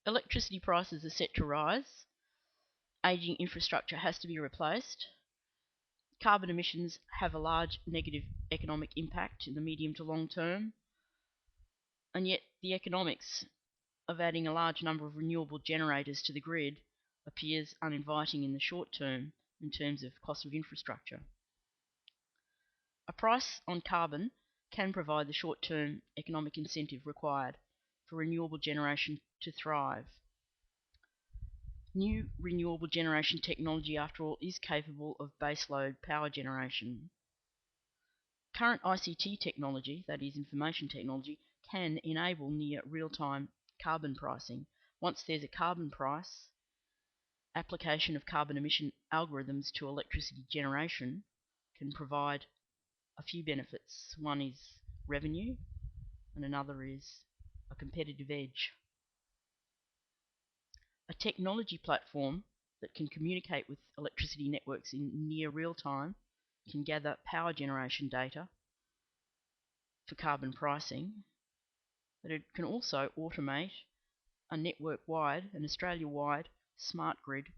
Electricity prices are set to rise. Aging infrastructure has to be replaced. Carbon emissions have a large negative economic impact in the medium to long term, and yet the economics of adding a large number of renewable generators to the grid appears uninviting in the short term in terms of cost of infrastructure. A price on carbon can provide the short-term economic incentive required for renewable generation to thrive. New renewable generation technology, after all, is capable of baseload power generation. Current ICT technology, that is information technology, can enable near real-time carbon pricing. Once there's a carbon price, application of carbon emission algorithms to electricity generation can provide a few benefits. One is revenue, and another is a competitive edge. A technology platform that can communicate with electricity networks in near real time can gather power generation data for carbon pricing, but it can also automate a network-wide, an Australia-wide smart grid.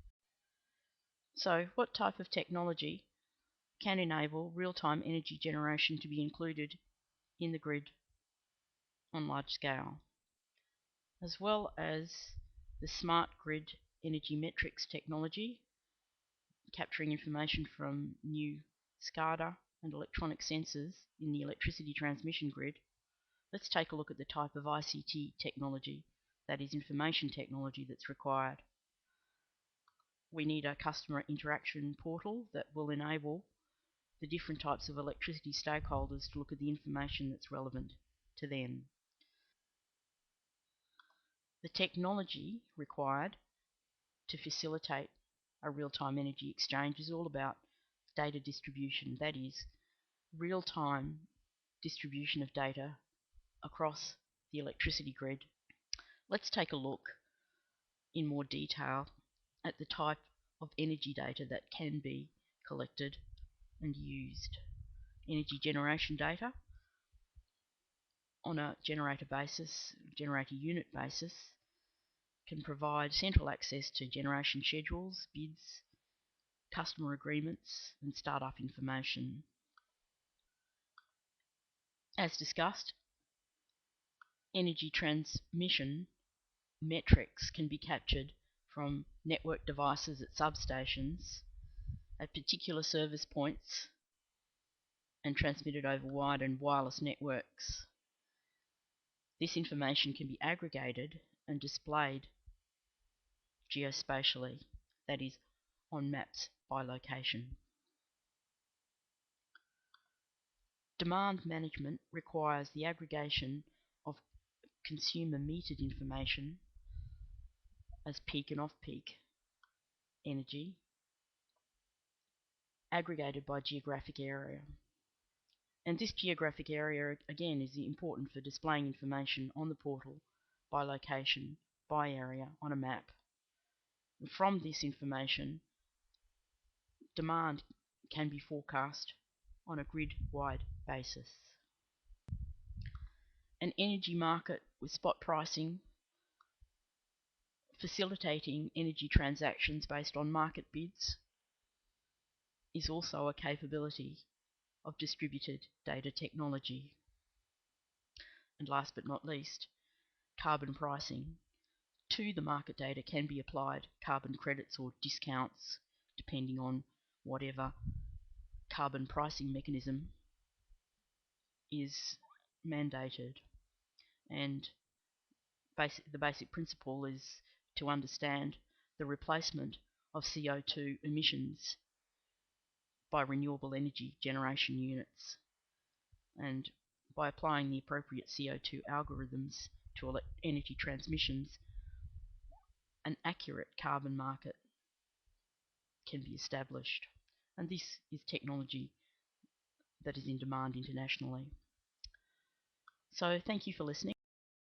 So what type of technology can enable real-time energy generation to be included in the grid on large scale, as well as the smart grid energy metrics technology, capturing information from new SCADA and electronic sensors in the electricity transmission grid. Let's take a look at the type of ICT technology, that is information technology, that's required. We need a customer interaction portal that will enable the different types of electricity stakeholders to look at the information that's relevant to them. The technology required to facilitate a real-time energy exchange is all about data distribution, that is, real-time distribution of data across the electricity grid. Let's take a look in more detail at the type of energy data that can be collected and used. Energy generation data on a generator unit basis, can provide central access to generation schedules, bids, customer agreements, and startup information. As discussed, energy transmission metrics can be captured from network devices at substations, at particular service points, and transmitted over wired and wireless networks. This information can be aggregated and displayed geospatially, that is, on maps by location. Demand management requires the aggregation of consumer metered information as peak and off-peak energy, aggregated by geographic area. And this geographic area, again, is important for displaying information on the portal by location, by area, on a map. And from this information, demand can be forecast on a grid-wide basis. An energy market with spot pricing, facilitating energy transactions based on market bids, is also a capability of distributed data technology. And last but not least, carbon pricing. To the market data can be applied carbon credits or discounts, depending on whatever carbon pricing mechanism is mandated. And the basic principle is to understand the replacement of CO2 emissions by renewable energy generation units, and by applying the appropriate CO2 algorithms to energy transmissions, an accurate carbon market can be established. And this is technology that is in demand internationally. So thank you for listening.